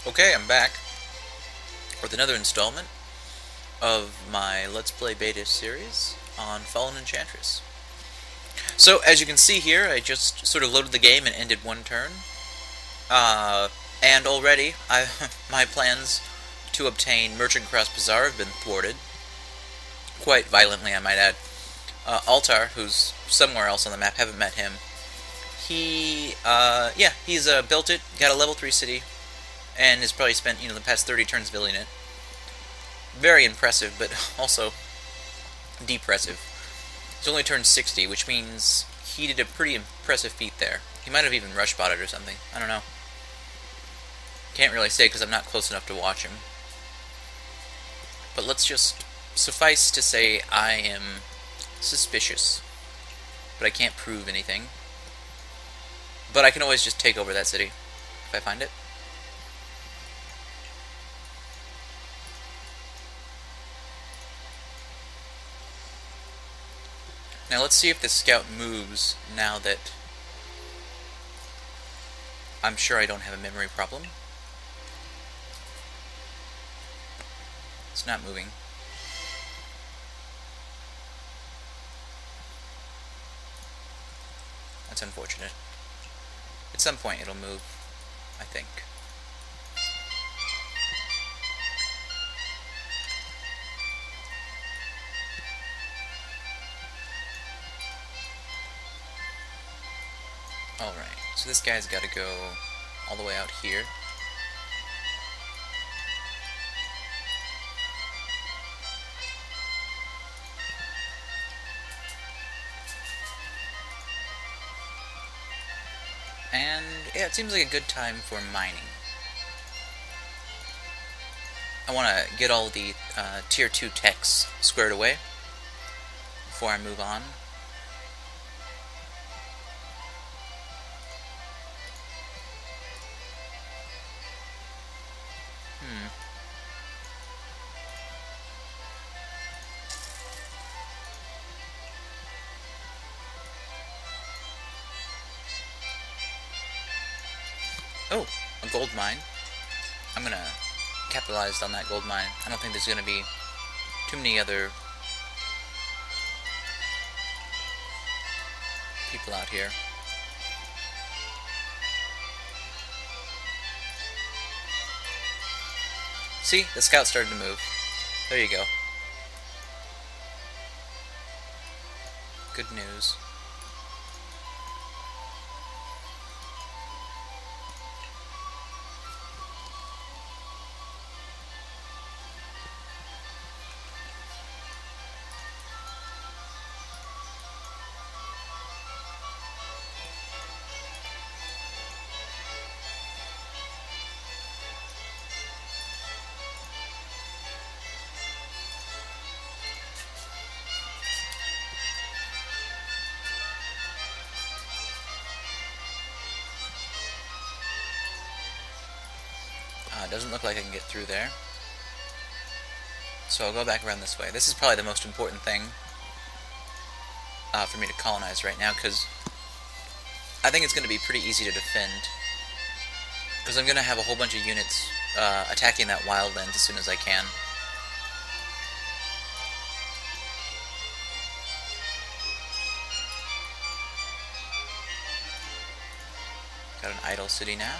Okay, I'm back with another installment of my Let's Play beta series on Fallen Enchantress. So, as you can see here, I just sort of loaded the game and ended one turn. And already, my plans to obtain Merchant Cross Bazaar have been thwarted. Quite violently, I might add. Altar, who's somewhere else on the map, haven't met him. He's built it, got a level 3 city, and has probably spent, the past 30 turns building it. Very impressive, but also depressive. He's only turned 60, which means he did a pretty impressive feat there. He might have even rush botted or something. I don't know. Can't really say because I'm not close enough to watch him. But let's just suffice to say I am suspicious. But I can't prove anything. But I can always just take over that city if I find it. Now let's see if the scout moves now that I'm sure I don't have a memory problem. It's not moving. That's unfortunate. At some point it'll move, I think. Alright, so this guy's got to go all the way out here. And, yeah, it seems like a good time for mining. I want to get all the Tier 2 techs squared away before I move on. Oh, a gold mine. I'm gonna capitalize on that gold mine. I don't think there's gonna be too many other people out here. See, the scout started to move. There you go. Good news. Doesn't look like I can get through there. So I'll go back around this way. This is probably the most important thing for me to colonize right now, because I think it's going to be pretty easy to defend. Because I'm going to have a whole bunch of units attacking that wildlands as soon as I can. Got an idle city now.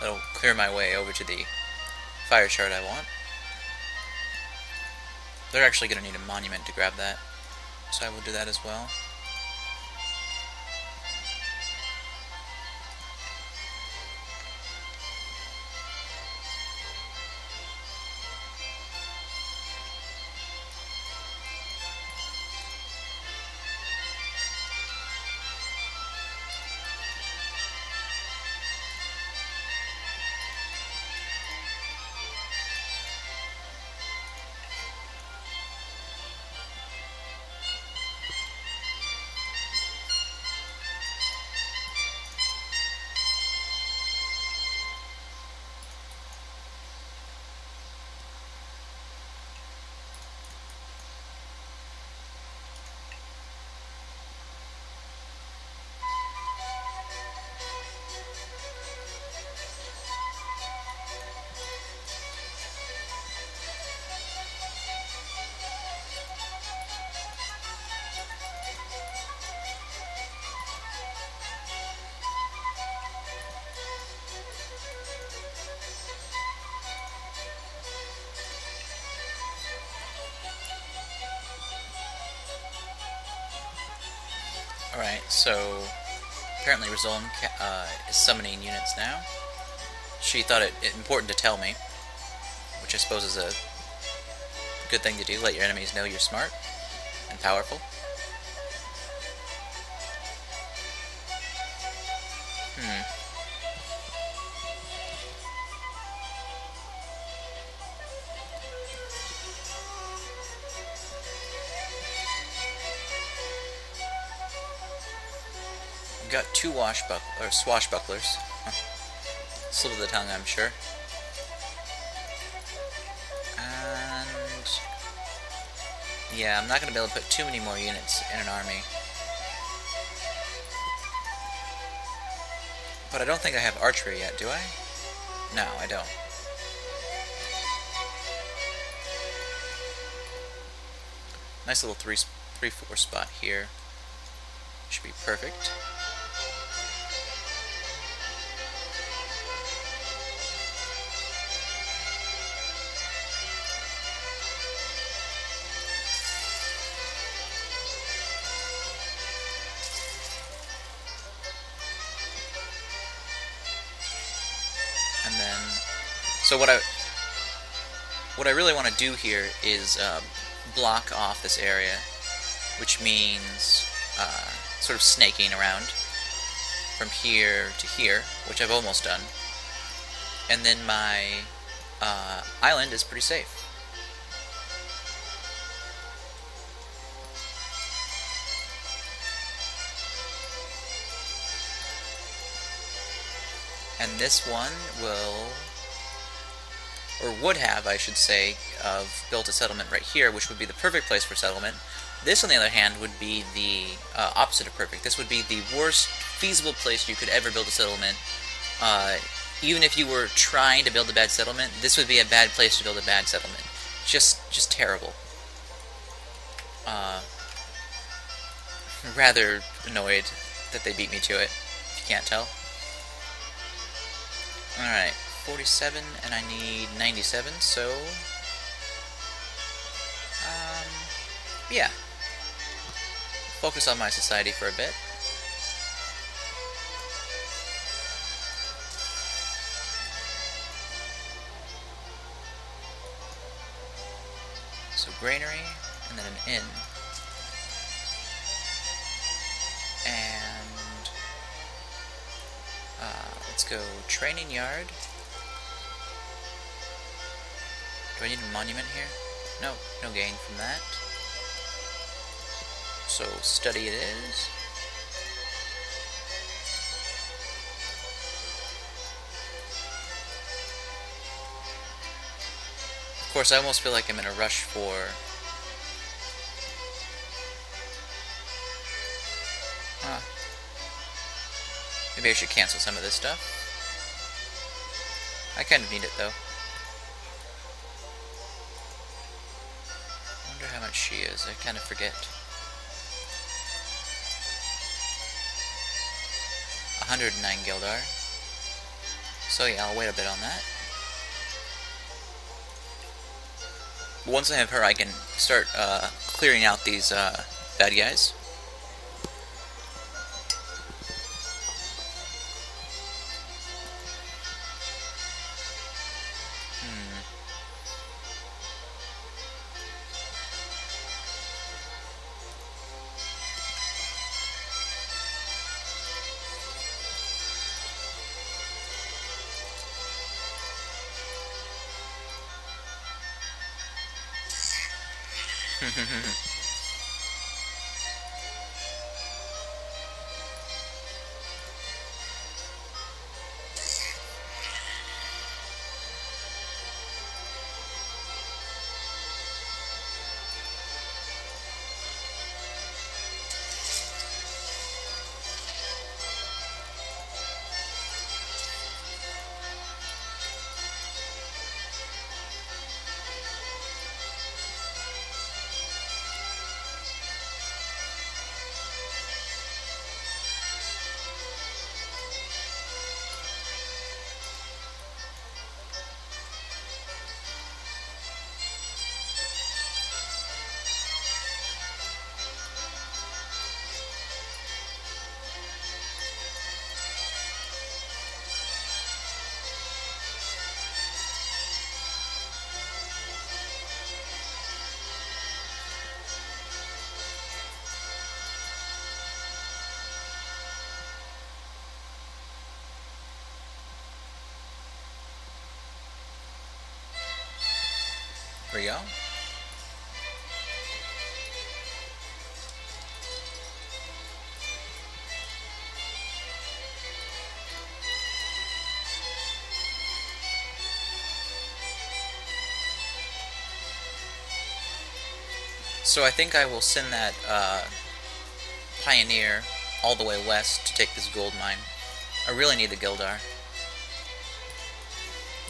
That'll clear my way over to the fire shard I want. They're actually going to need a monument to grab that, so I will do that as well. Alright, so apparently Rizolm is summoning units now. She thought it important to tell me, which I suppose is a good thing to do. Let your enemies know you're smart and powerful. I've got two swashbucklers. Slip of the tongue, I'm sure. And yeah, I'm not going to be able to put too many more units in an army. But I don't think I have archery yet, do I? No, I don't. Nice little 3-4 spot here. Should be perfect. And then, so what I really want to do here is block off this area, which means sort of snaking around from here to here, which I've almost done. And then my island is pretty safe. And this one will, or would have, I should say, built a settlement right here, which would be the perfect place for settlement. This, on the other hand, would be the opposite of perfect. This would be the worst feasible place you could ever build a settlement. Even if you were trying to build a bad settlement, this would be a bad place to build a bad settlement. Just terrible. Rather annoyed that they beat me to it, if you can't tell. Alright, 47, and I need 97, so yeah. Focus on my society for a bit. So granary, and then an inn. And let's go training yard. Do I need a monument here? No, no gain from that. So study it is. Of course, I almost feel like I'm in a rush for maybe I should cancel some of this stuff. I kind of need it, though. I wonder how much she is. I kind of forget. 109 Gildar. So yeah, I'll wait a bit on that. Once I have her, I can start clearing out these bad guys. There we go. So I think I will send that Pioneer all the way west to take this gold mine. I really need the Gildar.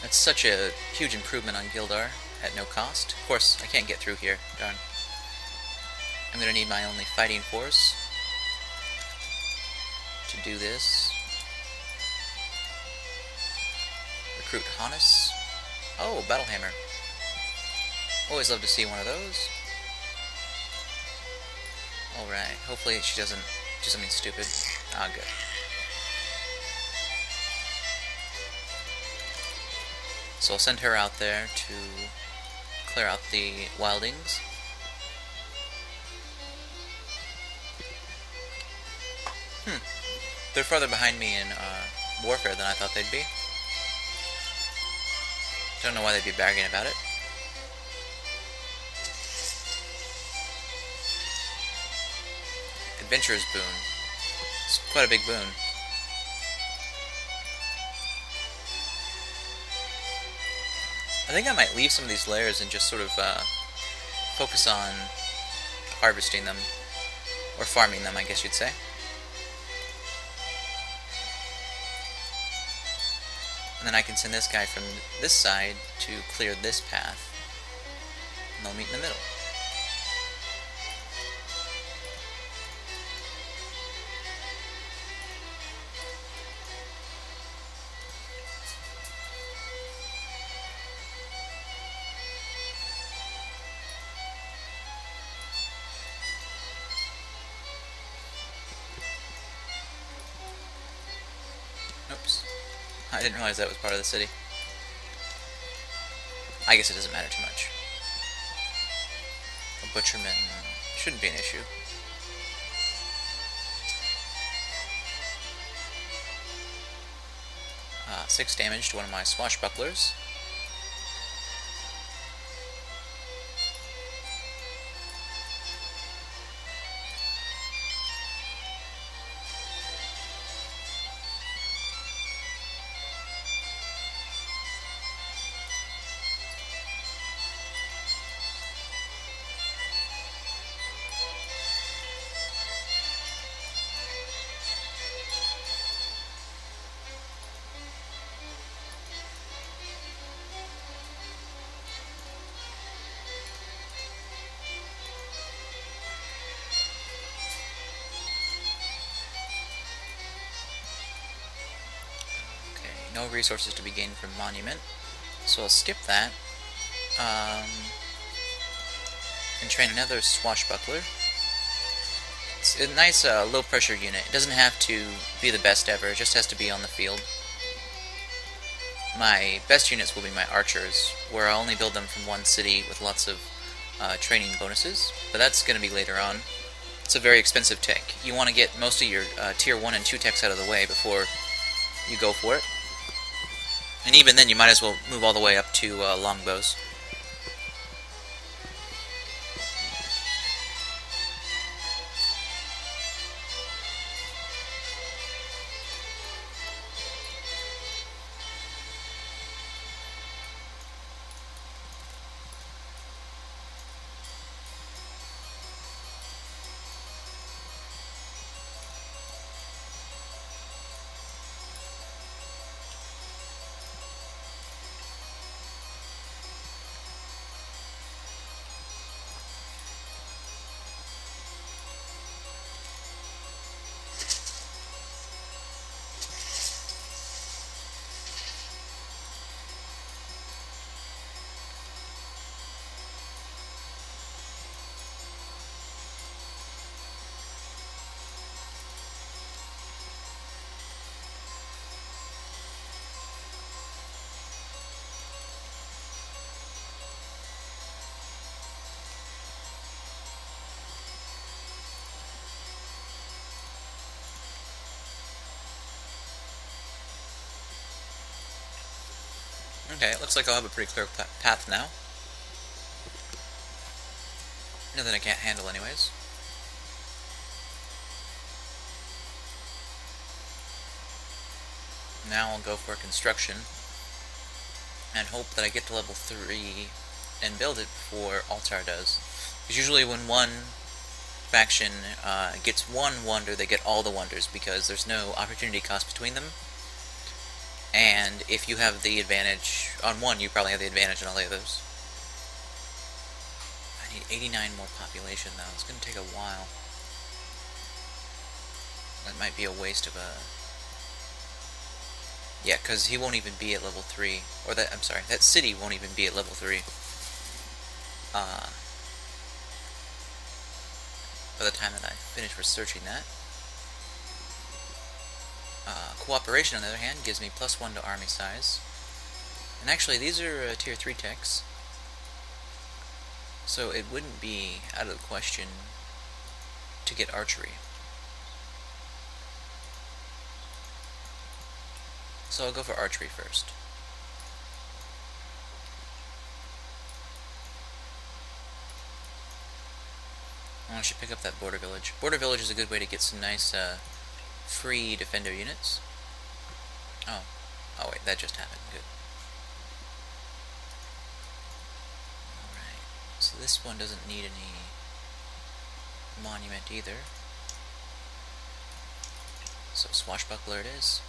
That's such a huge improvement on Gildar at no cost. Of course, I can't get through here. Darn. I'm going to need my only fighting force to do this. Recruit Hannes. Oh, Battlehammer. Always love to see one of those. Alright, hopefully she doesn't do something stupid. Ah, good. So I'll send her out there to clear out the wildings. They're farther behind me in warfare than I thought they'd be. Don't know why they'd be bragging about it. Adventurer's boon. It's quite a big boon. I think I might leave some of these layers and just sort of focus on harvesting them, or farming them, I guess you'd say. And then I can send this guy from this side to clear this path, and they'll meet in the middle. Oops. I didn't realize that was part of the city. I guess it doesn't matter too much. A butcherman shouldn't be an issue. Uh, 6 damage to one of my swashbucklers. No resources to be gained from Monument, so I'll skip that, and train another Swashbuckler. It's a nice low pressure unit. It doesn't have to be the best ever, it just has to be on the field. My best units will be my archers, where I'll only build them from one city with lots of training bonuses, but that's going to be later on. It's a very expensive tech. You want to get most of your tier 1 and 2 techs out of the way before you go for it. And even then, you might as well move all the way up to longbows. Okay, it looks like I'll have a pretty clear path now. Nothing I can't handle anyways. Now I'll go for construction and hope that I get to level 3 and build it before Altar does. Because usually when one faction gets one wonder, they get all the wonders because there's no opportunity cost between them. And if you have the advantage on one, you probably have the advantage on all the others. I need 89 more population though. It's going to take a while. That might be a waste of a... Yeah, because he won't even be at level 3. Or that, I'm sorry, that city won't even be at level 3. By the time that I finish researching that. Cooperation, on the other hand, gives me +1 to army size. And actually, these are tier 3 techs. So it wouldn't be out of the question to get archery. So I'll go for archery first. I should pick up that border village. Border village is a good way to get some nice free defender units. Oh wait, that just happened. Good. Alright, so this one doesn't need any monument either. So swashbuckler it is.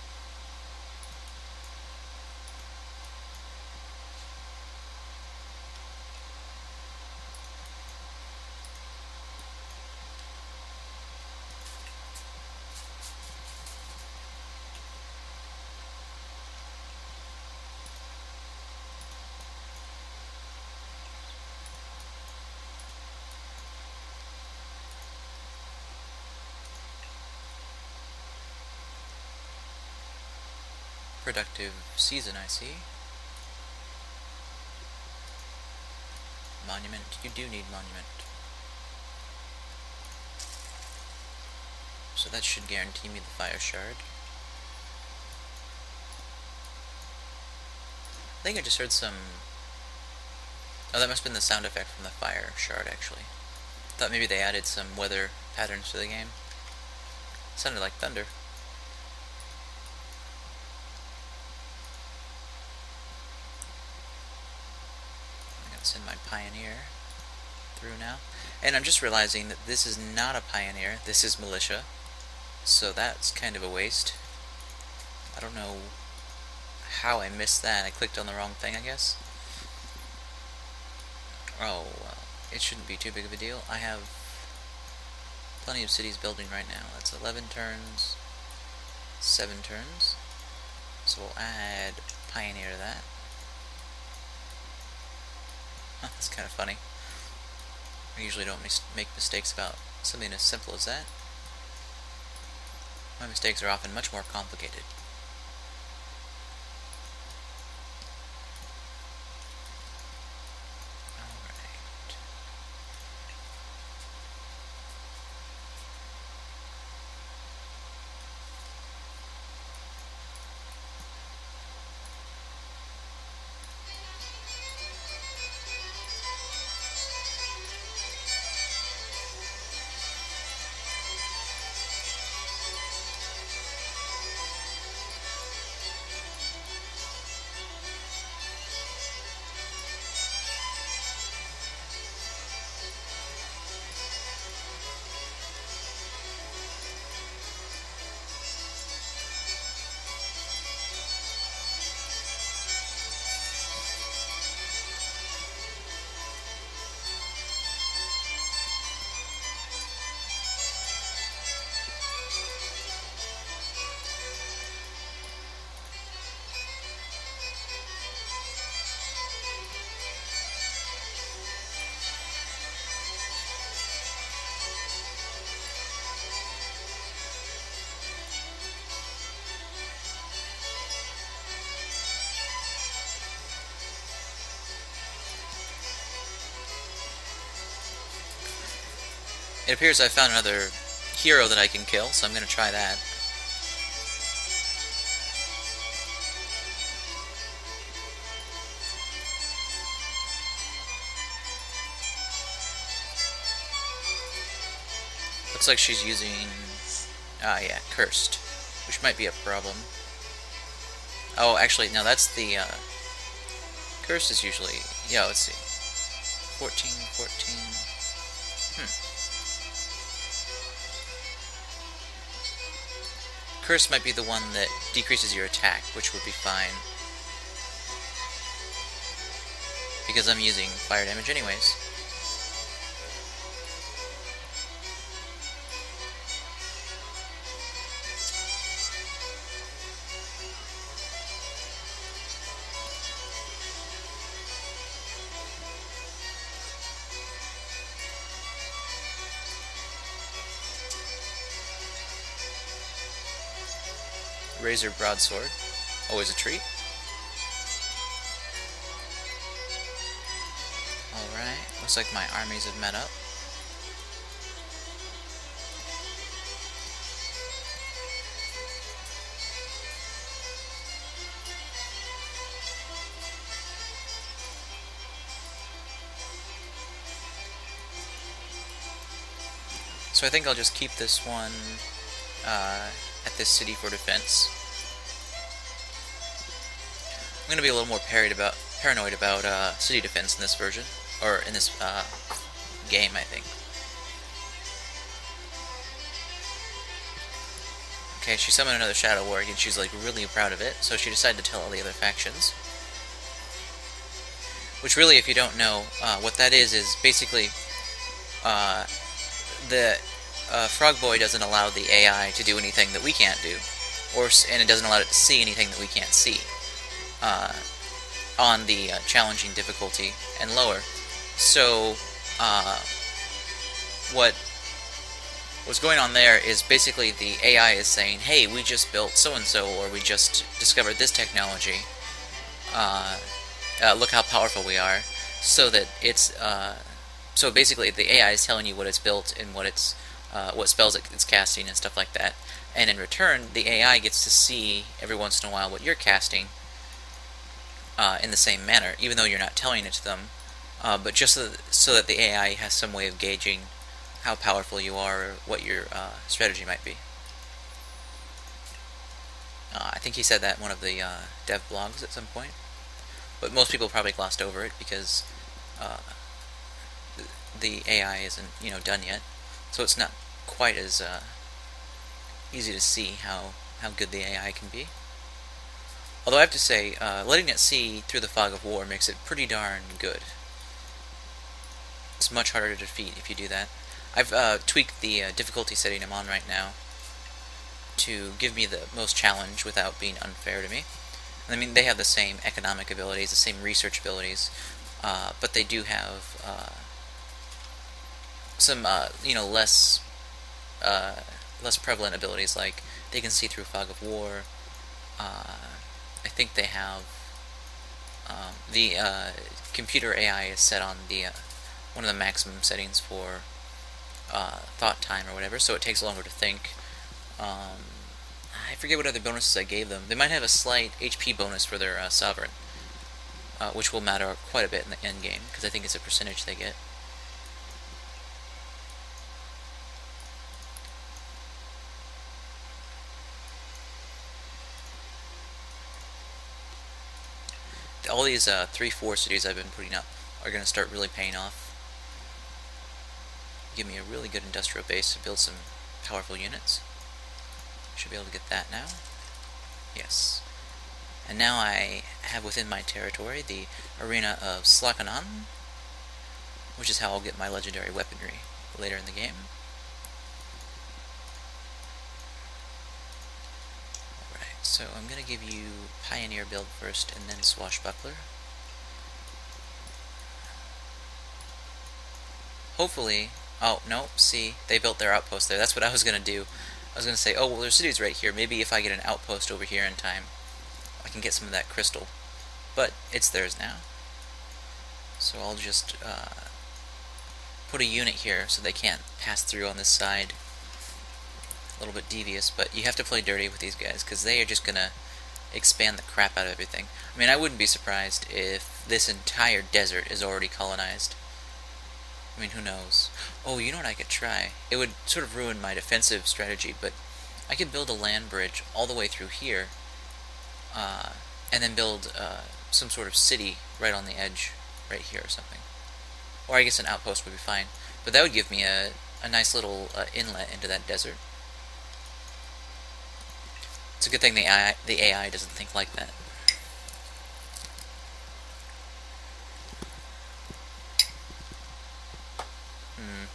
Productive season, I see. Monument. You do need monument. So that should guarantee me the fire shard. I think I just heard some... Oh, that must have been the sound effect from the fire shard, actually. Thought maybe they added some weather patterns to the game. Sounded like thunder. Send my pioneer through now. And I'm just realizing that this is not a pioneer, this is militia. So that's kind of a waste. I don't know how I missed that. I clicked on the wrong thing, I guess. Oh, well, it shouldn't be too big of a deal. I have plenty of cities building right now. That's 11 turns, 7 turns. So we'll add pioneer to that. That's kind of funny. I usually don't make mistakes about something as simple as that. My mistakes are often much more complicated. Alright. It appears I found another hero that I can kill, so I'm going to try that. Looks like she's using... yeah, Cursed, which might be a problem. Oh, actually, no, that's the, Cursed is usually... Yeah, let's see. 14, 14... Cursed might be the one that decreases your attack, which would be fine. Because I'm using fire damage anyways. Razor Broadsword, always a treat. Alright, looks like my armies have met up. So I think I'll just keep this one at this city for defense. I'm going to be a little more paranoid about city defense in this version, or in this game, I think. Okay, she summoned another Shadow Warrior, and she's like really proud of it, so she decided to tell all the other factions. Which really, if you don't know, what that is basically the Frog Boy doesn't allow the AI to do anything that we can't do, and it doesn't allow it to see anything that we can't see on the challenging difficulty and lower. So what's going on there is basically the AI is saying, hey, we just built so-and-so, or we just discovered this technology, look how powerful we are, so that it's so basically the AI is telling you what it's built and what spells it's casting and stuff like that, and in return the AI gets to see every once in a while what you're casting in the same manner, even though you're not telling it to them, but just so that the AI has some way of gauging how powerful you are or what your strategy might be. I think he said that in one of the dev blogs at some point, but most people probably glossed over it because the AI isn't done yet, so it's not quite as easy to see how good the AI can be. Although I have to say, letting it see through the fog of war makes it pretty darn good. It's much harder to defeat if you do that. I've tweaked the difficulty setting I'm on right now to give me the most challenge without being unfair to me. I mean, they have the same economic abilities, the same research abilities, but they do have some less prevalent abilities, like they can see through fog of war. I think they have the computer AI is set on the one of the maximum settings for thought time or whatever, so it takes longer to think. I forget what other bonuses I gave them. They might have a slight HP bonus for their sovereign, which will matter quite a bit in the end game, because I think it's a percentage they get. All these 3-4 cities I've been putting up are going to start really paying off. Give me a really good industrial base to build some powerful units. Should be able to get that now. Yes. And now I have within my territory the arena of Slakanan, which is how I'll get my legendary weaponry later in the game. Alright, so I'm going to give you Pioneer build first and then Swashbuckler. Hopefully... Oh, no, see, they built their outpost there. That's what I was going to do. I was going to say, oh, well, their city's right here. Maybe if I get an outpost over here in time, I can get some of that crystal. But it's theirs now. So I'll just put a unit here so they can't pass through on this side. A little bit devious, but you have to play dirty with these guys, because they are just going to expand the crap out of everything. I mean, I wouldn't be surprised if this entire desert is already colonized. I mean, who knows? Oh, you know what I could try? It would sort of ruin my defensive strategy, but I could build a land bridge all the way through here, uh, and then build some sort of city right on the edge, right here or something. Or I guess an outpost would be fine. But that would give me a nice little inlet into that desert. It's a good thing the AI doesn't think like that. Hmm.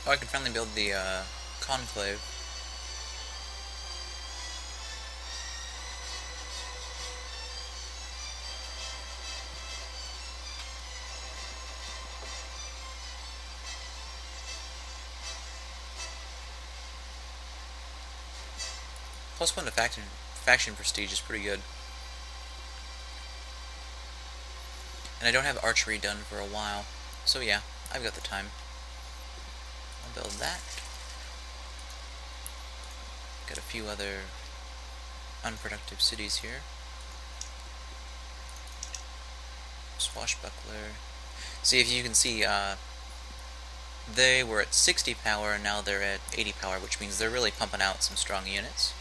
Oh, I can finally build the conclave. +1 to faction prestige is pretty good. And I don't have archery done for a while, so yeah, I've got the time. I'll build that. Got a few other unproductive cities here. Swashbuckler. See, if you can see, they were at 60 power and now they're at 80 power, which means they're really pumping out some strong units.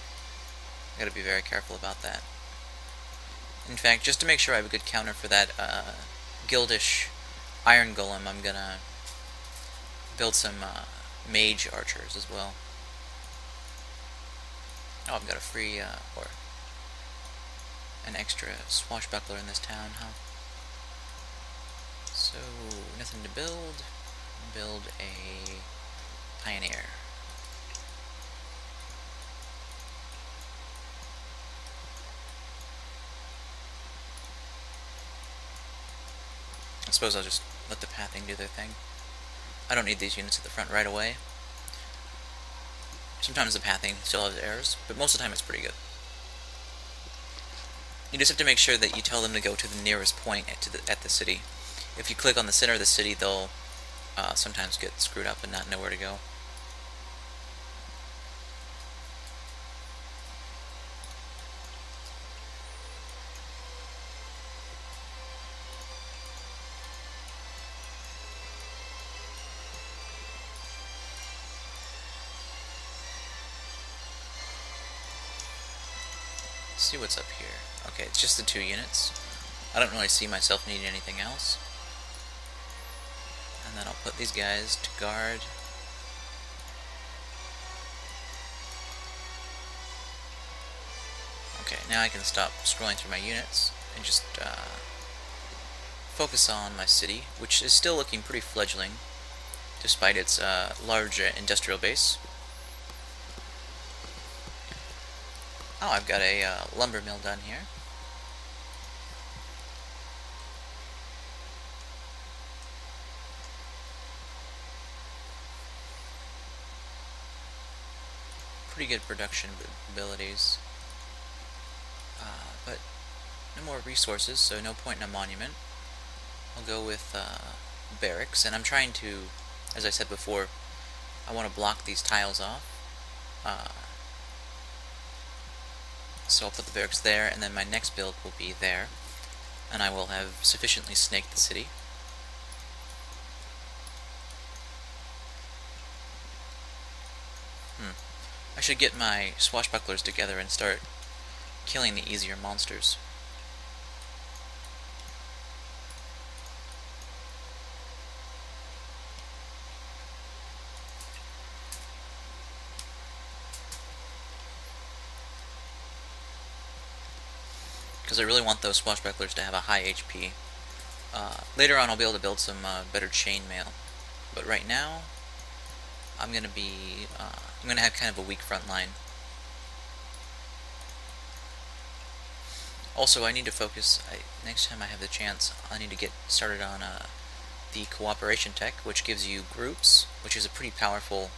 I gotta be very careful about that. In fact, just to make sure I have a good counter for that Guildish Iron Golem, I'm gonna build some mage archers as well. Oh, I've got a free, or an extra swashbuckler in this town, huh? So, nothing to build. Build a pioneer. I suppose I'll just let the pathing do their thing. I don't need these units at the front right away. Sometimes the pathing still has errors, but most of the time it's pretty good. You just have to make sure that you tell them to go to the nearest point at the city. If you click on the center of the city, they'll sometimes get screwed up and not know where to go. Let's see what's up here. Okay, it's just the 2 units. I don't really see myself needing anything else. And then I'll put these guys to guard. Okay, now I can stop scrolling through my units and just focus on my city, which is still looking pretty fledgling, despite its large industrial base. Oh, I've got a lumber mill done here. Pretty good production abilities. But no more resources, so no point in a monument. I'll go with barracks, and I'm trying to, as I said before, I want to block these tiles off. So I'll put the barracks there, and then my next build will be there, and I will have sufficiently snaked the city. I should get my swashbucklers together and start killing the easier monsters. because I really want those swashbucklers to have a high HP. Later on I'll be able to build some better chainmail, but right now I'm gonna have kind of a weak front line. Also, I need to focus. Next time I have the chance, I need to get started on the cooperation tech, which gives you groups, which is a pretty powerful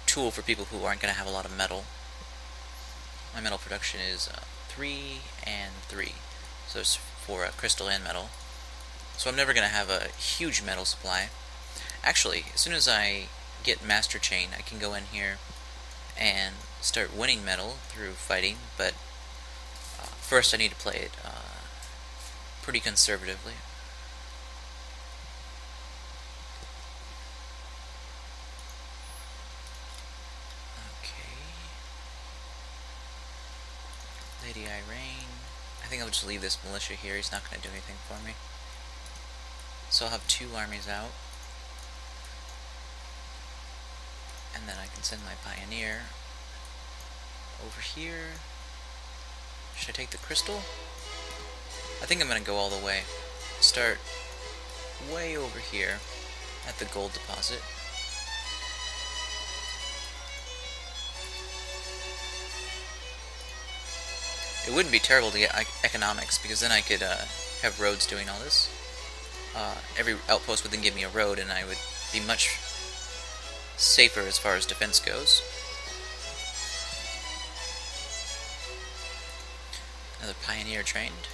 tool for people who aren't going to have a lot of metal. My metal production is 3 and 3, so it's for crystal and metal. So I'm never going to have a huge metal supply. Actually, as soon as I get Master Chain, I can go in here and start winning metal through fighting, but first I need to play it pretty conservatively. Okay. Lady Irene. I think I'll just leave this militia here. He's not going to do anything for me. So I'll have 2 armies out. And then I can send my pioneer over here. Should I take the crystal? I think I'm going to go all the way. Start way over here at the gold deposit. It wouldn't be terrible to get economics, because then I could have roads doing all this. Every outpost would then give me a road, and I would be much safer as far as defense goes. Another pioneer trained.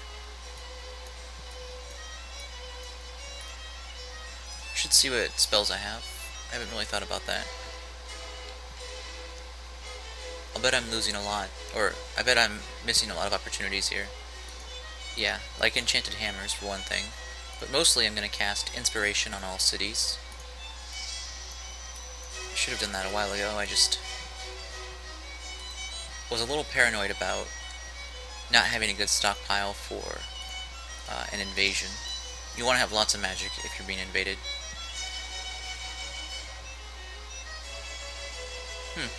Should see what spells I have. I haven't really thought about that. I'll bet I'm losing a lot, or I bet I'm missing a lot of opportunities here. Yeah, like enchanted hammers for one thing, but mostly I'm going to cast inspiration on all cities. I should have done that a while ago. I just was a little paranoid about not having a good stockpile for an invasion. You want to have lots of magic if you're being invaded.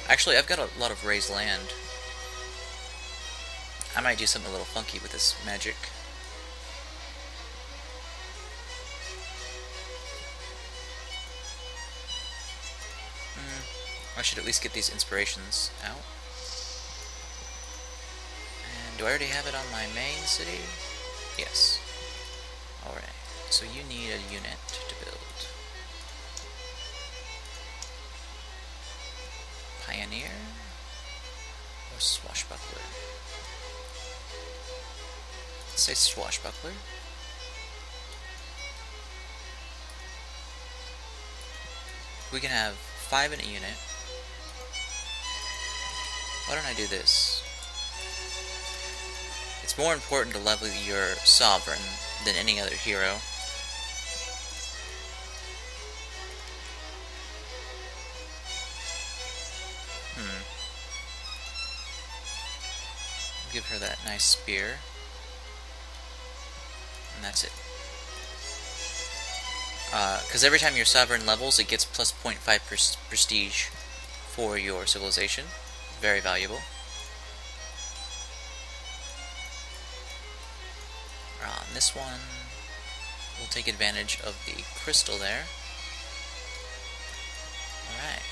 Actually, I've got a lot of raised land. I might do something a little funky with this magic. I should at least get these inspirations out. And do I already have it on my main city? Yes. Alright, so you need a unit to build. Pioneer or swashbuckler? Let's say swashbuckler. We can have 5 in a unit. Why don't I do this? It's more important to level your sovereign than any other hero. Give her that nice spear. And that's it. Because every time your sovereign levels, it gets plus 0.5 prestige for your civilization. Very valuable. On this one, we'll take advantage of the crystal there. Alright.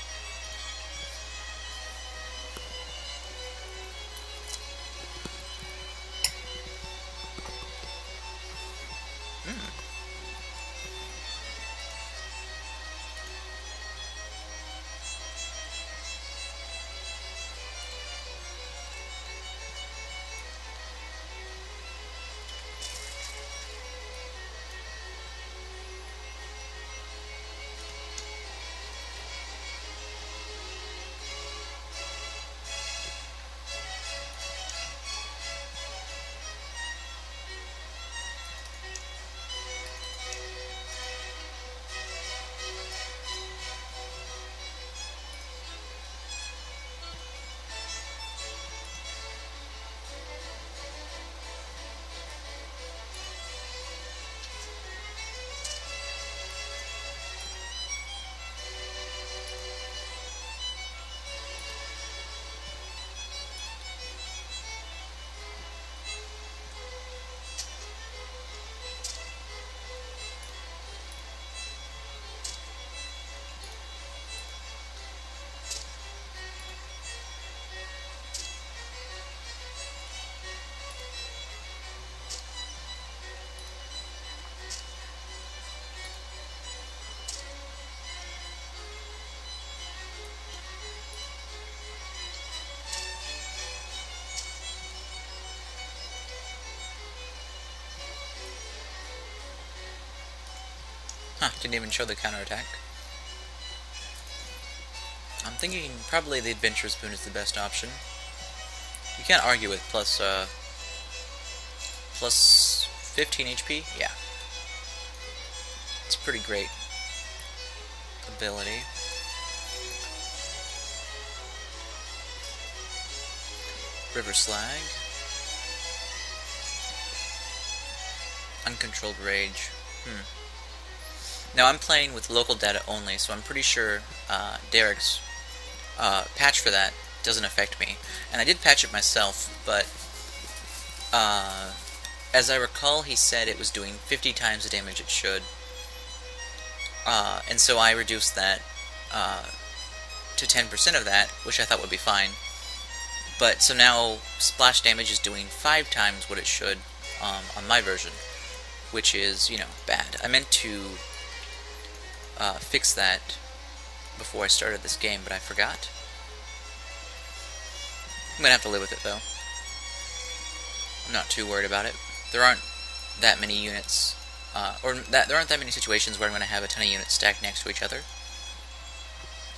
Huh, didn't even show the counterattack. I'm thinking probably the Adventurous Boon is the best option. You can't argue with plus 15 HP? Yeah. It's a pretty great ability. River Slag. Uncontrolled Rage. Now I'm playing with local data only, so I'm pretty sure Derek's patch for that doesn't affect me. And I did patch it myself, but as I recall, he said it was doing 50 times the damage it should. And so I reduced that to 10% of that, which I thought would be fine. But so now splash damage is doing 5 times what it should on my version, which is, you know, bad. I meant to fix that before I started this game, but I forgot. I'm gonna have to live with it, though. I'm not too worried about it. There aren't that many units, there aren't that many situations where I'm gonna have a ton of units stacked next to each other.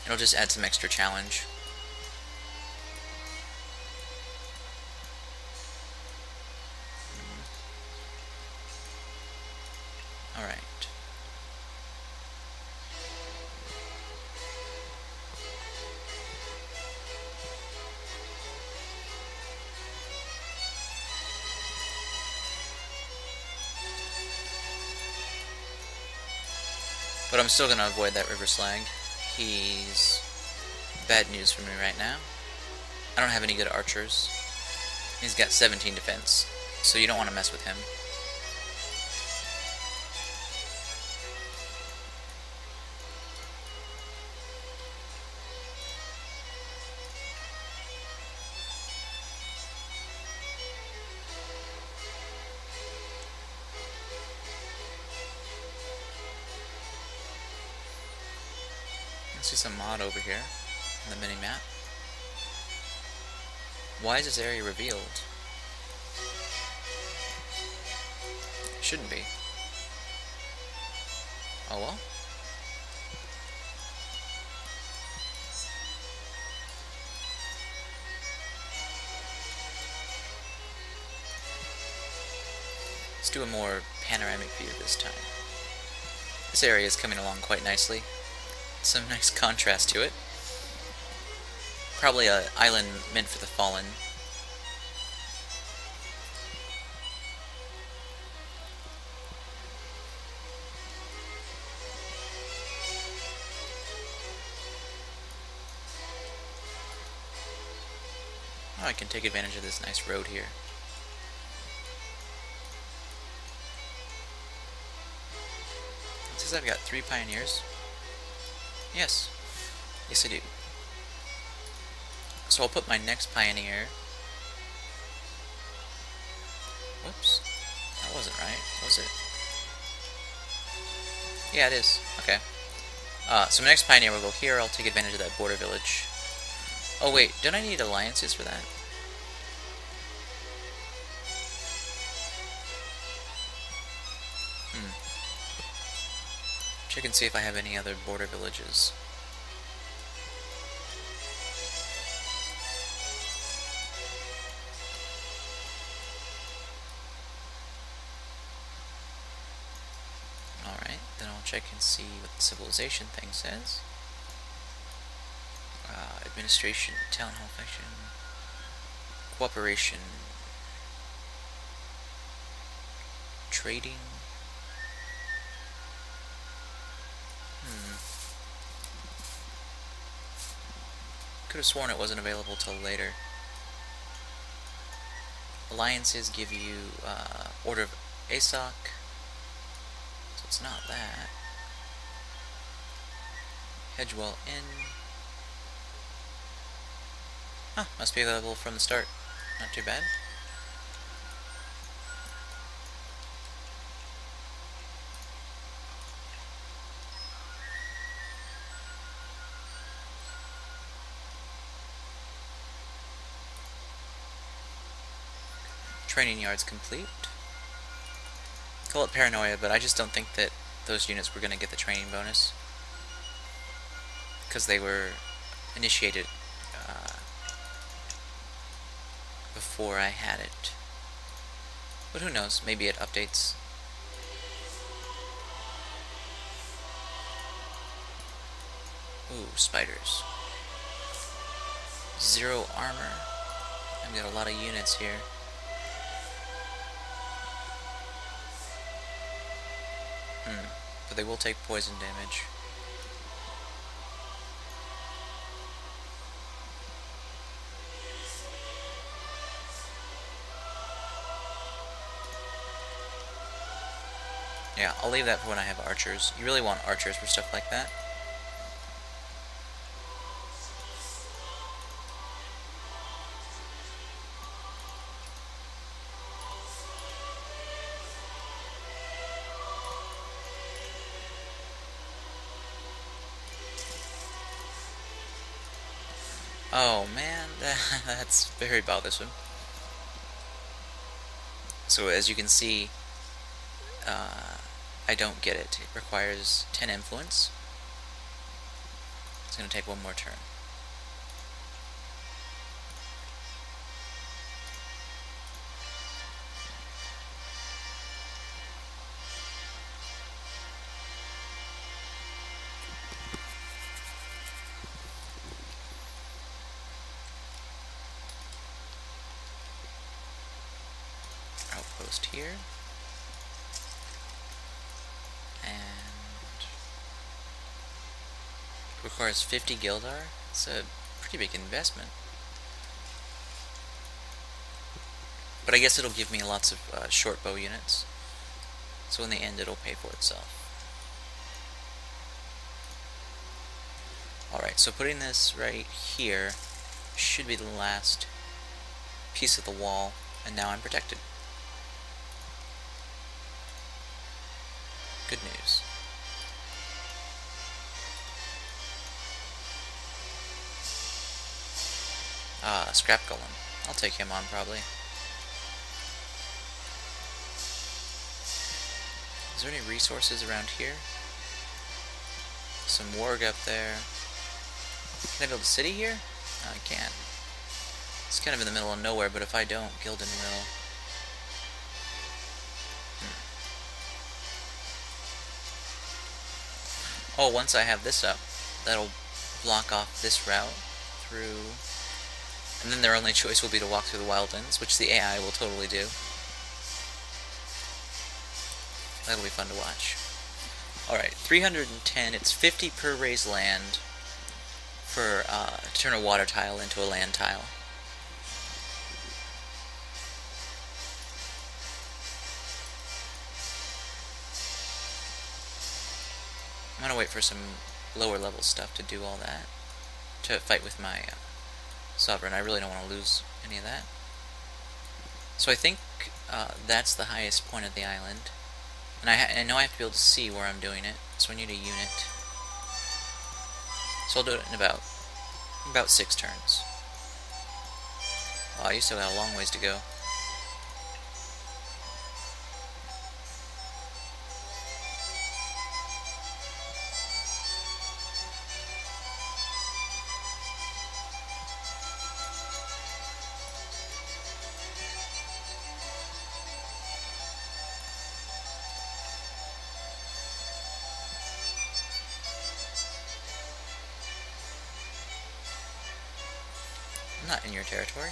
It'll just add some extra challenge. Alright. But I'm still gonna avoid that River Slag. He's bad news for me right now. I don't have any good archers. He's got 17 defense, so you don't want to mess with him. See some mod over here in the mini-map. Why is this area revealed? Shouldn't be. Oh well. Let's do a more panoramic view this time. This area is coming along quite nicely. Some nice contrast to it. Probably an island meant for the fallen. Oh, I can take advantage of this nice road here. It says I've got 3 pioneers. Yes. Yes, I do. So I'll put my next pioneer. Whoops. That wasn't right, was it? Yeah, it is. Okay. So my next pioneer will go here. I'll take advantage of that border village. Oh wait, don't I need alliances for that? Check and see if I have any other border villages. Alright, then I'll check and see what the civilization thing says. Administration, town hall faction, cooperation, trading. Could have sworn it wasn't available till later. Alliances give you Order of Asoc, so it's not that. Hedgewell Inn. Huh, must be available from the start. Not too bad. Training yards complete. Call it paranoia, but I just don't think that those units were going to get the training bonus, because they were initiated before I had it. But who knows, maybe it updates. Ooh, spiders. 0 armor. I've got a lot of units here. But they will take poison damage. Yeah, I'll leave that for when I have archers. You really want archers for stuff like that. Oh man, that's very bothersome. So as you can see, I don't get it. It requires 10 influence. It's going to take one more turn. Outpost here. And requires 50 Gildar. It's a pretty big investment. But I guess it'll give me lots of short bow units. So in the end it'll pay for itself. Alright, so putting this right here should be the last piece of the wall, and now I'm protected. Good news. Scrap Golem. I'll take him on, probably. Is there any resources around here? Some warg up there. Can I build a city here? No, I can't. It's kind of in the middle of nowhere, but if I don't, Gildan will. Oh, once I have this up, that'll block off this route through, and then their only choice will be to walk through the wildlands, which the AI will totally do. That'll be fun to watch. Alright, 310, it's 50 per raised land for to turn a water tile into a land tile. I'm gonna wait for some lower level stuff to do all that, to fight with my sovereign. I really don't want to lose any of that. So I think that's the highest point of the island, and I know I have to be able to see where I'm doing it, so I need a unit. So I'll do it in about 6 turns. Oh, you still got a long ways to go. I'm not in your territory.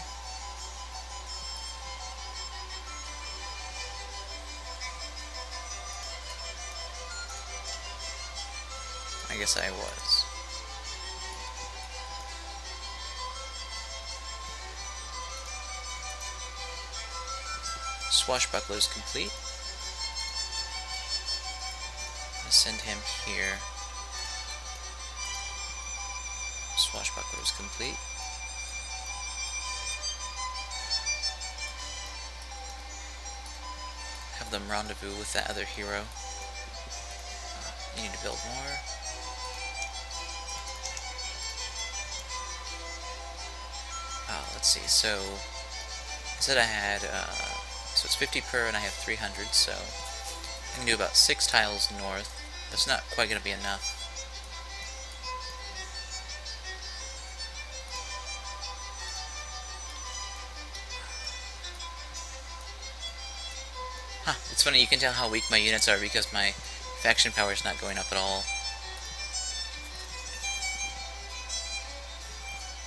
I guess I was. Swashbuckler's complete. Let's send him here. Swashbuckler's complete. Have them rendezvous with that other hero. You need to build more. Let's see, so I said I had, so it's 50 per and I have 300, so I can do about 6 tiles north. That's not quite going to be enough. Huh, it's funny, you can tell how weak my units are because my faction power is not going up at all.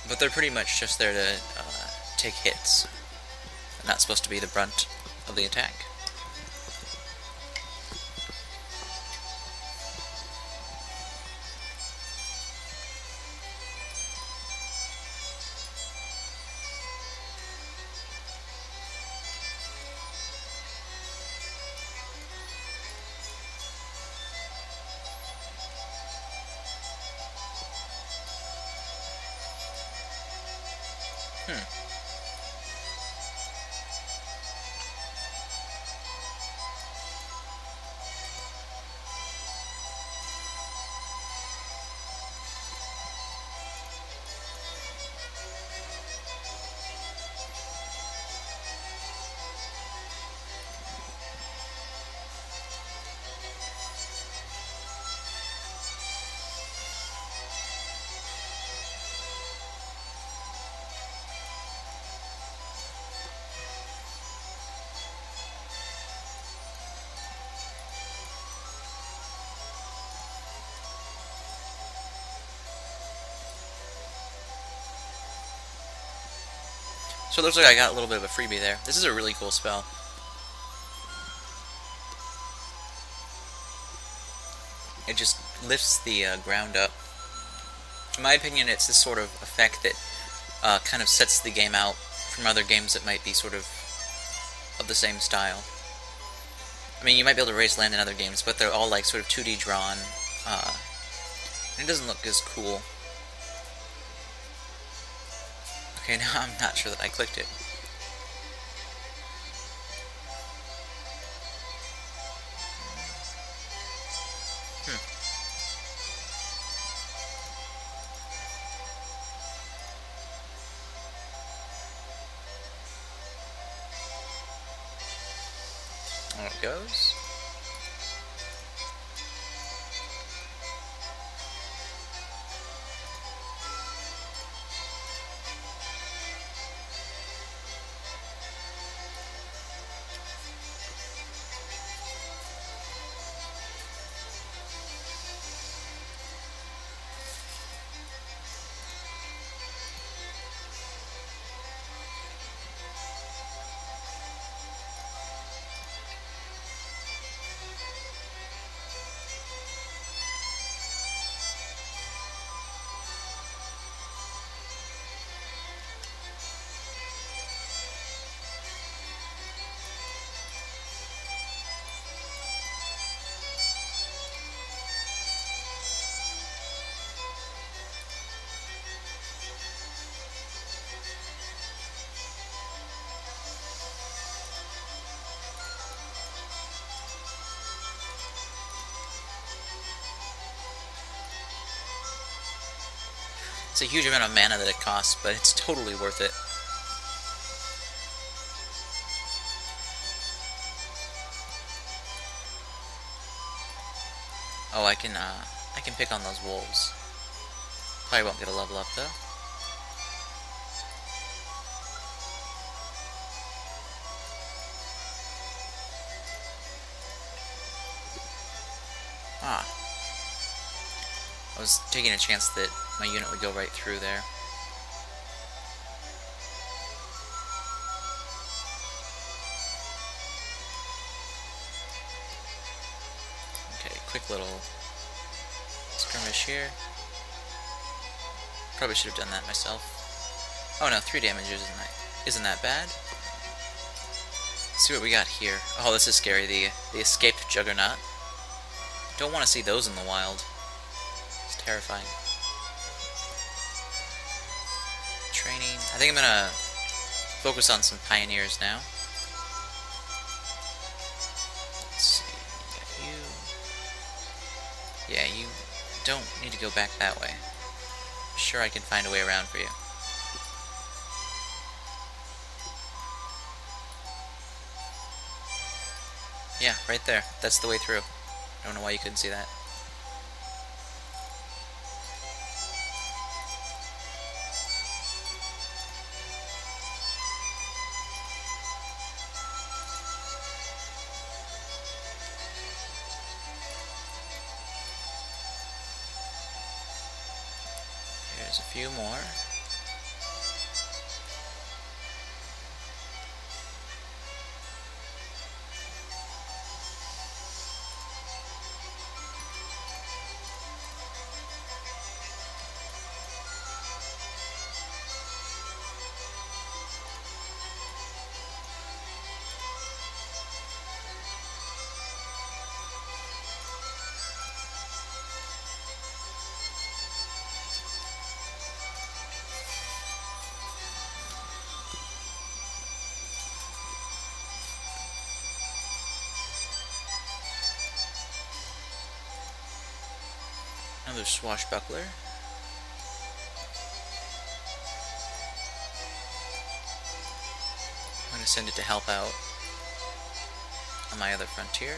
But they're pretty much just there to take hits. They're not supposed to be the brunt of the attack. So it looks like I got a little bit of a freebie there. This is a really cool spell. It just lifts the ground up. In my opinion, it's this sort of effect that kind of sets the game out from other games that might be sort of the same style. I mean, you might be able to raise land in other games, but they're all like sort of 2D drawn. And it doesn't look as cool. Okay, now I'm not sure that I clicked it. There it goes. It's a huge amount of mana that it costs, but it's totally worth it. Oh, I can pick on those wolves. Probably won't get a level up though. Ah. I was taking a chance that my unit would go right through there. Okay, quick little skirmish here. Probably should have done that myself. Oh no, 3 damage isn't that bad. Let's see what we got here. Oh, this is scary. The escaped Juggernaut. Don't want to see those in the wild. It's terrifying. Training. I think I'm gonna focus on some pioneers now. Let's see. Yeah, you don't need to go back that way. I'm sure I can find a way around for you. Yeah, right there. That's the way through. I don't know why you couldn't see that. There's a few more. Another swashbuckler. I'm going to send it to help out on my other frontier.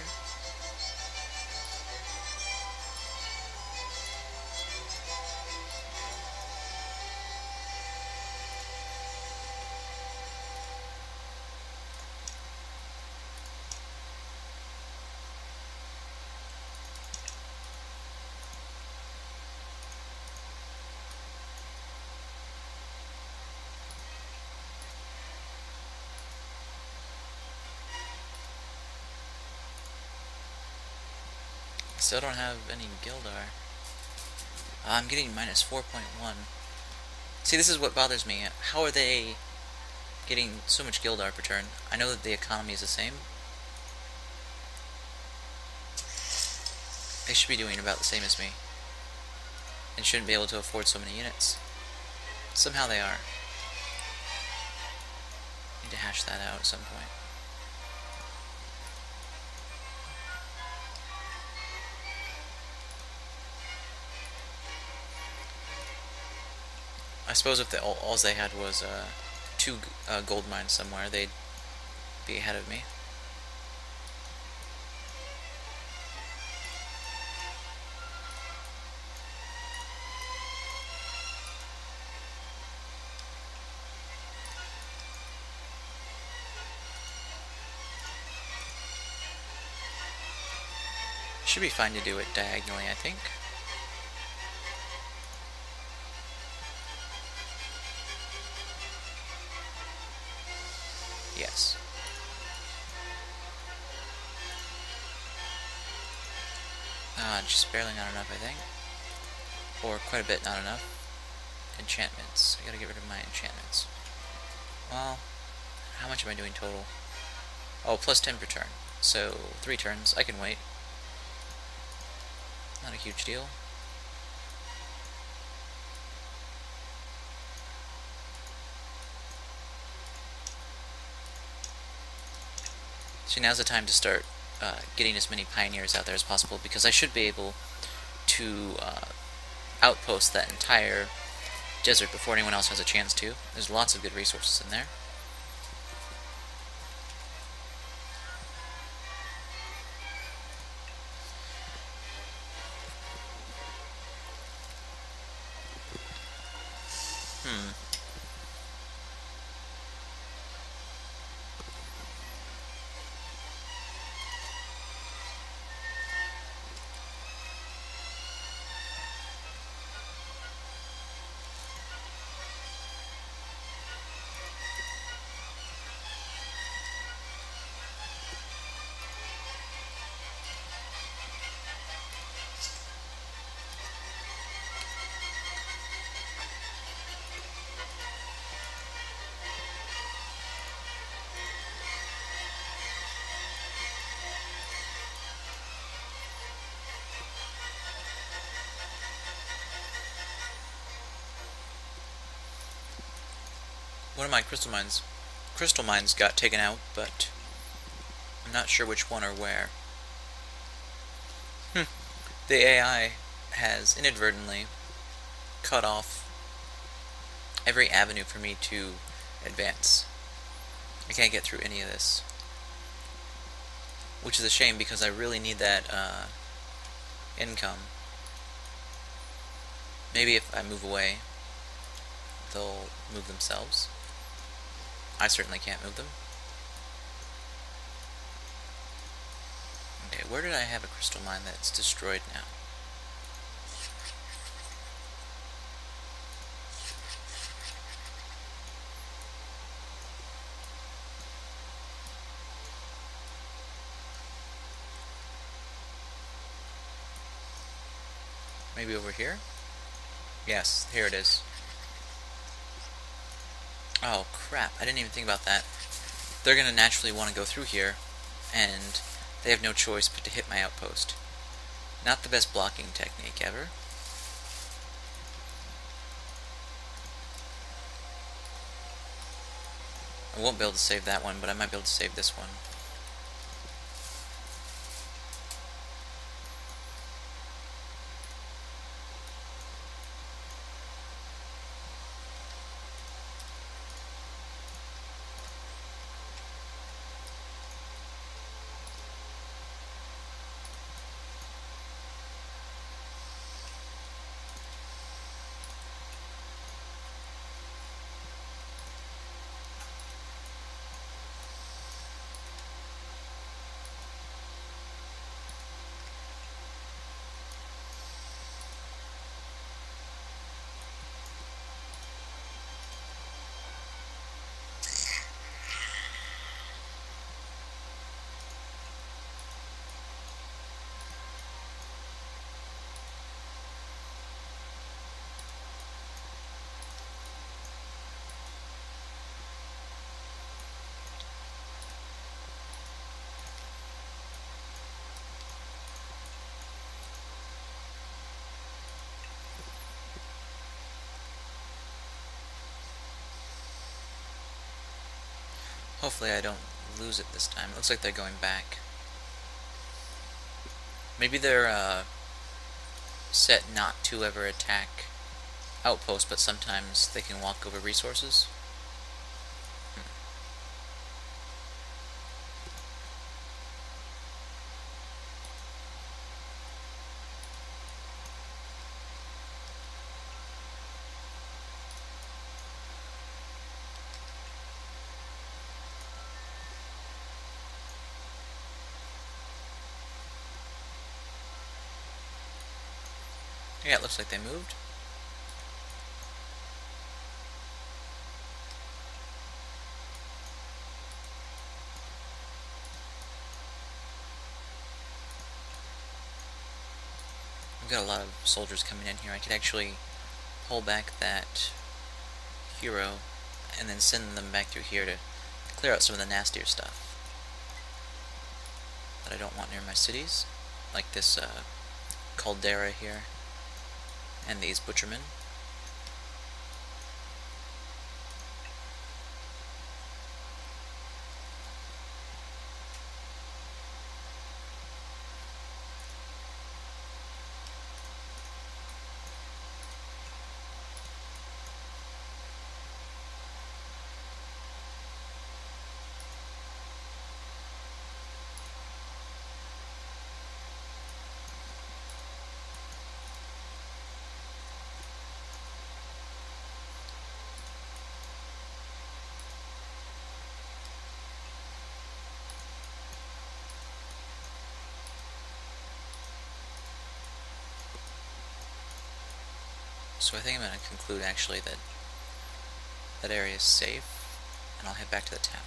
Still don't have any Gildar. I'm getting minus 4.1. See, this is what bothers me. How are they getting so much Gildar per turn? I know that the economy is the same. They should be doing about the same as me. And shouldn't be able to afford so many units. Somehow they are. Need to hash that out at some point. I suppose if all they had was two gold mines somewhere, they'd be ahead of me. Should be fine to do it diagonally, I think. Yes. Just barely not enough, I think. Or quite a bit not enough. Enchantments. I gotta get rid of my enchantments. Well, how much am I doing total? Oh, plus 10 per turn. So, 3 turns. I can wait. Not a huge deal. So now's the time to start getting as many pioneers out there as possible, because I should be able to outpost that entire desert before anyone else has a chance to. There's lots of good resources in there. One of my crystal mines got taken out, but I'm not sure which one or where. The AI has inadvertently cut off every avenue for me to advance. I can't get through any of this, which is a shame because I really need that income. Maybe if I move away, they'll move themselves. I certainly can't move them. Okay, where did I have a crystal mine that's destroyed now? Maybe over here? Yes, here it is. Oh, crap. I didn't even think about that. They're going to naturally want to go through here, and they have no choice but to hit my outpost. Not the best blocking technique ever. I won't be able to save that one, but I might be able to save this one. Hopefully I don't lose it this time. It looks like they're going back. Maybe they're set not to ever attack outposts, but sometimes they can walk over resources. Yeah, it looks like they moved. We've got a lot of soldiers coming in here. I could actually pull back that hero and then send them back through here to clear out some of the nastier stuff that I don't want near my cities, like this caldera here and these butchermen. So I think I'm going to conclude actually that that area is safe, and I'll head back to the town.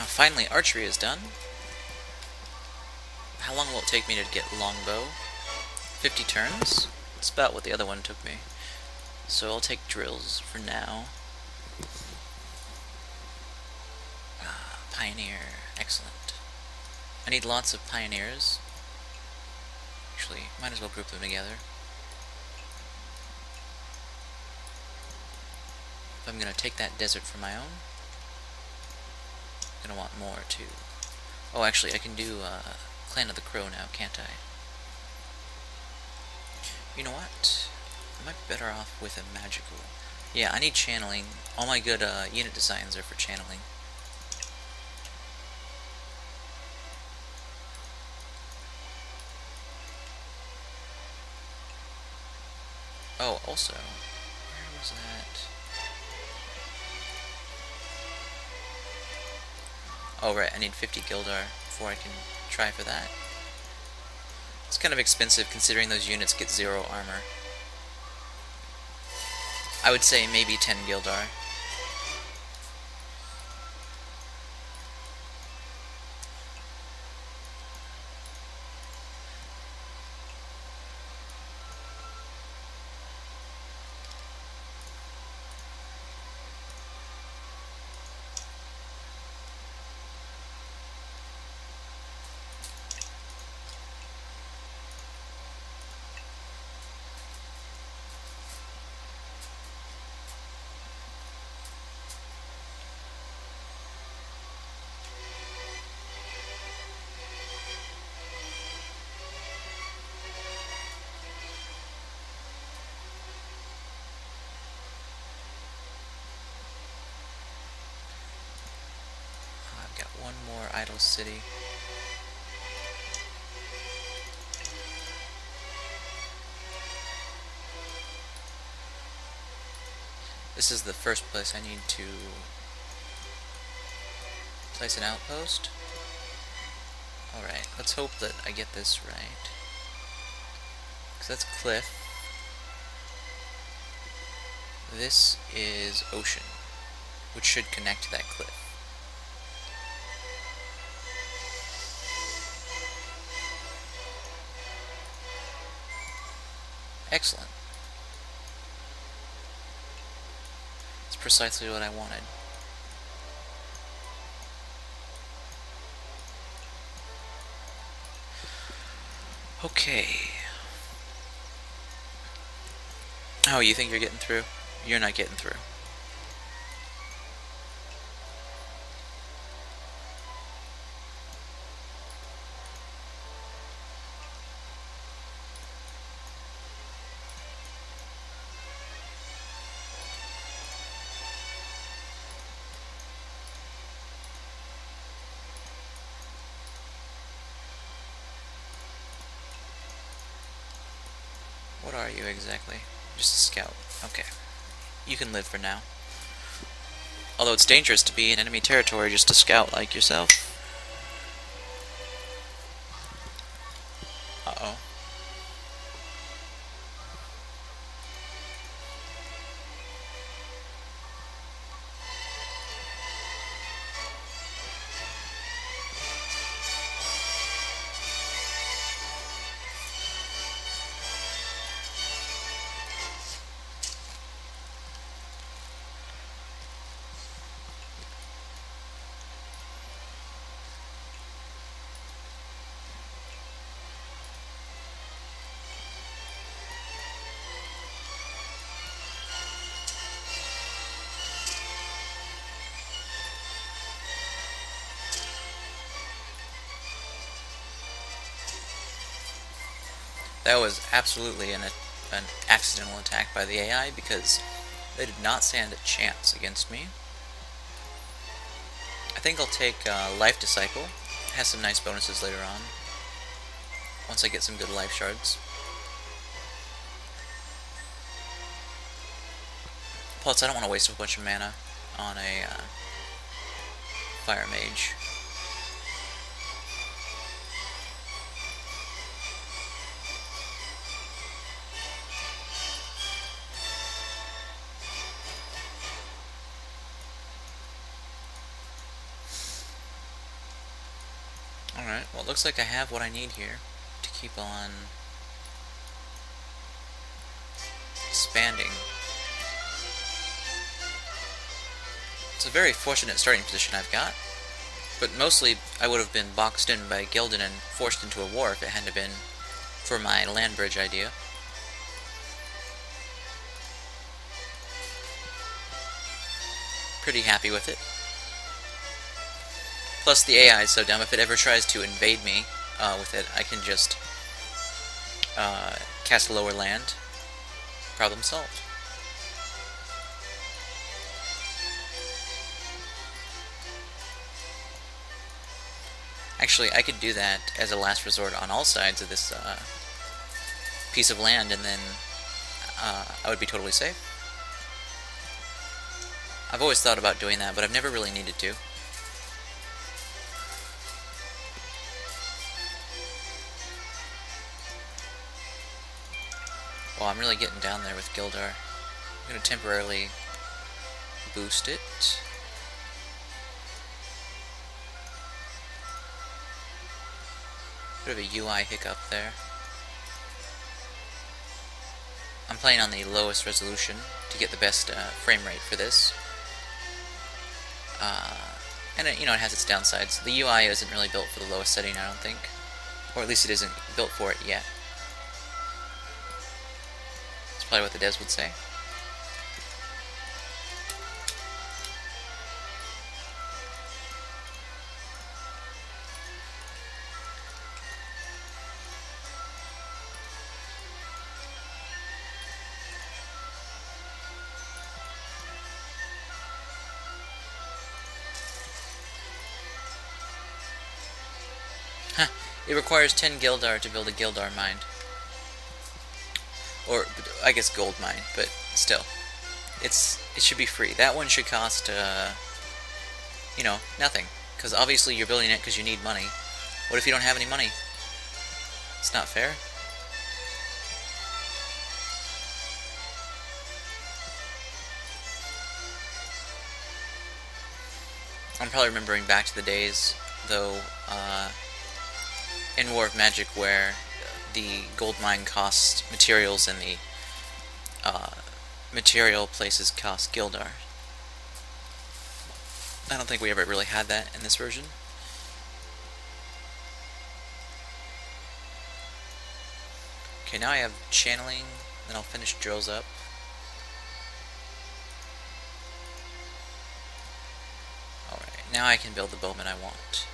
Finally, archery is done. How long will it take me to get longbow? 50 turns? It's about what the other one took me. So I'll take drills for now. Pioneer. Excellent. I need lots of pioneers. Actually, might as well group them together. If I'm going to take that desert for my own, I'm going to want more too. Oh, actually, I can do Clan of the Crow now, can't I? You know what? I might be better off with a magical. Yeah, I need channeling. All my good unit designs are for channeling. Oh, also, where was that? Oh, right, I need 50 Gildar before I can try for that. It's kind of expensive considering those units get 0 armor. I would say maybe 10 Gildar. I've got one more idle city. This is the first place I need to place an outpost. Alright, let's hope that I get this right. Because that's cliff. This is ocean, which should connect to that cliff. Excellent. It's precisely what I wanted. Okay. Oh, you think you're getting through? You're not getting through. What are you exactly? Just a scout. Okay. You can live for now. Although it's dangerous to be in enemy territory just to scout like yourself. Uh-oh. That was absolutely an accidental attack by the AI because they did not stand a chance against me. I think I'll take Life Disciple. It has some nice bonuses later on, once I get some good life shards. Plus, I don't want to waste a bunch of mana on a Fire Mage. Alright, well it looks like I have what I need here to keep on expanding. It's a very fortunate starting position I've got, but mostly I would have been boxed in by Gildan and forced into a war if it hadn't been for my land bridge idea. Pretty happy with it. Plus, the AI is so dumb, if it ever tries to invade me with it, I can just cast a lower land. Problem solved. Actually, I could do that as a last resort on all sides of this piece of land, and then I would be totally safe. I've always thought about doing that, but I've never really needed to. Well, I'm really getting down there with Gildar. I'm going to temporarily boost it. Bit of a UI hiccup there. I'm playing on the lowest resolution to get the best frame rate for this. And it, you know, it has its downsides. The UI isn't really built for the lowest setting, I don't think. Or at least it isn't built for it yet. That's probably what the devs would say. It requires 10 Gildar to build a Gildar mine. Or, I guess gold mine, but still. It should be free. That one should cost, you know, nothing. Because obviously you're building it because you need money. What if you don't have any money? It's not fair. I'm probably remembering back to the days, though, in War of Magic, where the gold mine costs materials and the material places cost Gildar. I don't think we ever really had that in this version. Okay, now I have channeling, then I'll finish drills up. Alright, now I can build the bowman I want.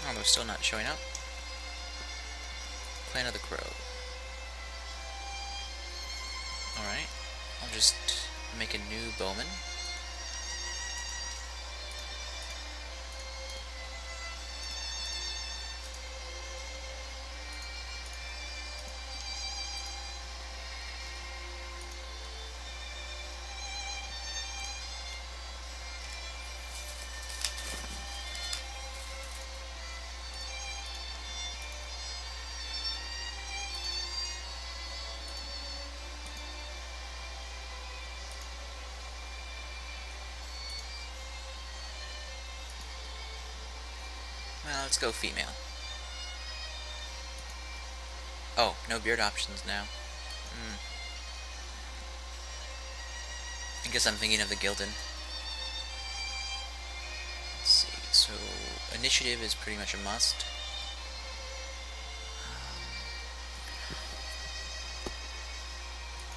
Oh, they're still not showing up. Clan of the Crow. Alright, I'll just make a new bowman. Well, let's go female. Oh, no beard options now. I guess I'm thinking of the Gildan. Let's see, so initiative is pretty much a must.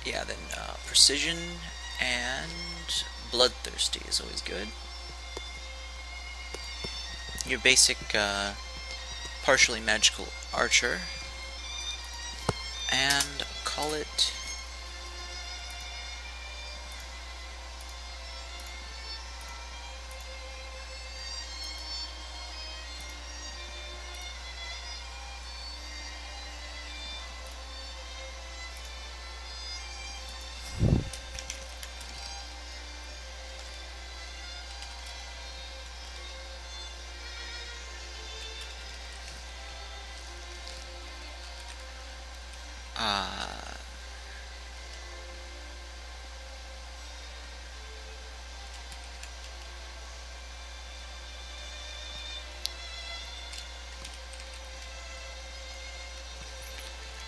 Yeah, then precision and bloodthirsty is always good. Your basic partially magical archer, and call it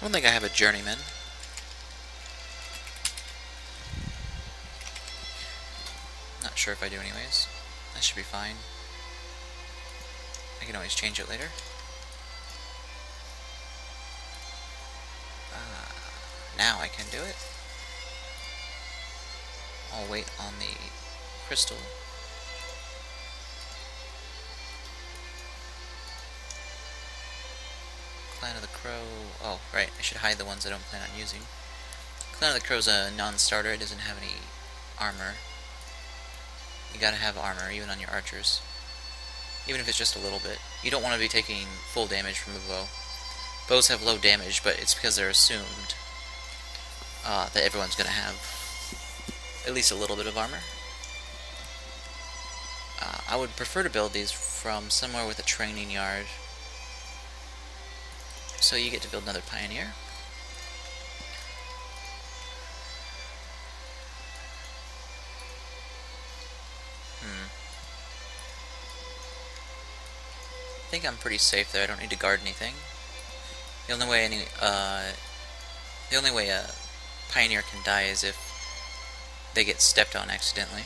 I don't think I have a journeyman. Not sure if I do anyways. That should be fine. I can always change it later. Now I can do it. I'll wait on the crystal. Clan of the Crow. Oh, right. I should hide the ones I don't plan on using. Clan of the Crow's a non-starter. It doesn't have any armor. You gotta have armor, even on your archers. Even if it's just a little bit. You don't want to be taking full damage from a bow. Bows have low damage, but it's because they're assumed that everyone's gonna have at least a little bit of armor. I would prefer to build these from somewhere with a training yard. So you get to build another pioneer. I think I'm pretty safe there. I don't need to guard anything. The only way a pioneer can die is if they get stepped on accidentally.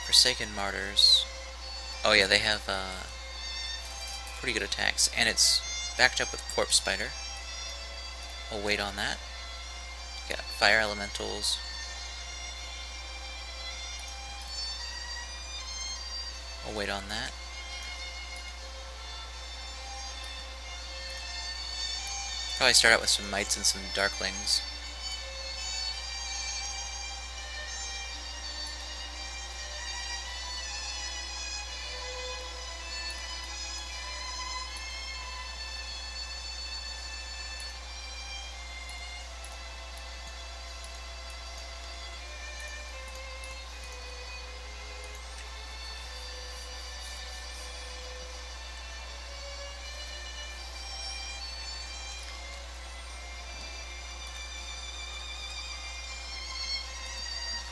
Forsaken Martyrs. Oh yeah, they have pretty good attacks, and it's backed up with Corpse Spider. We'll wait on that. Got Fire Elementals. We'll wait on that. Probably start out with some Mites and some Darklings.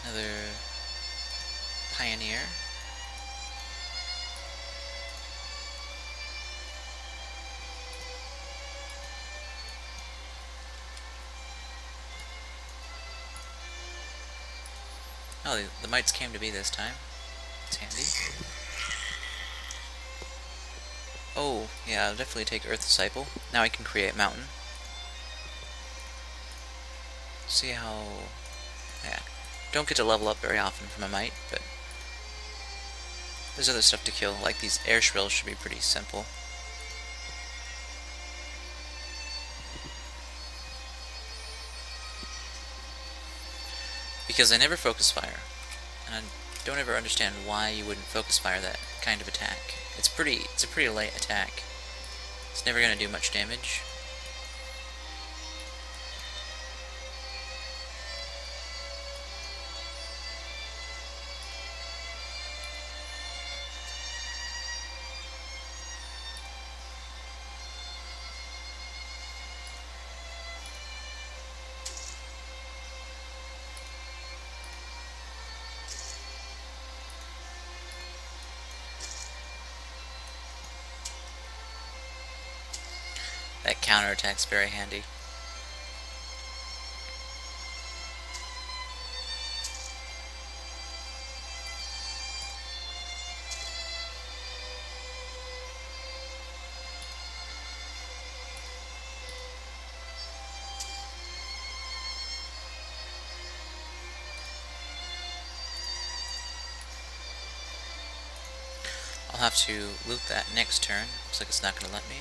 Another pioneer. Oh, the mites came to be this time. It's handy. Oh, yeah, I'll definitely take Earth Disciple. Now I can create Mountain. See how... yeah. Don't get to level up very often from a mite, but there's other stuff to kill, like these air shrills should be pretty simple. Because I never focus fire, and I don't ever understand why you wouldn't focus fire that kind of attack. It's a pretty light attack. It's never going to do much damage. That counterattack's very handy. I'll have to loot that next turn. Looks like it's not going to let me.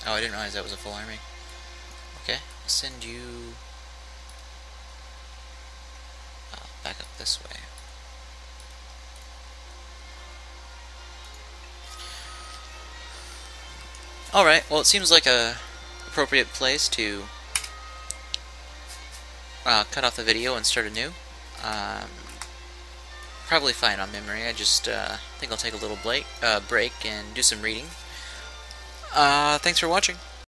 Oh, I didn't realize that was a full army. Okay, I'll send you back up this way. Alright, well it seems like a appropriate place to cut off the video and start anew. Probably fine on memory. I just think I'll take a little break and do some reading. Thanks for watching.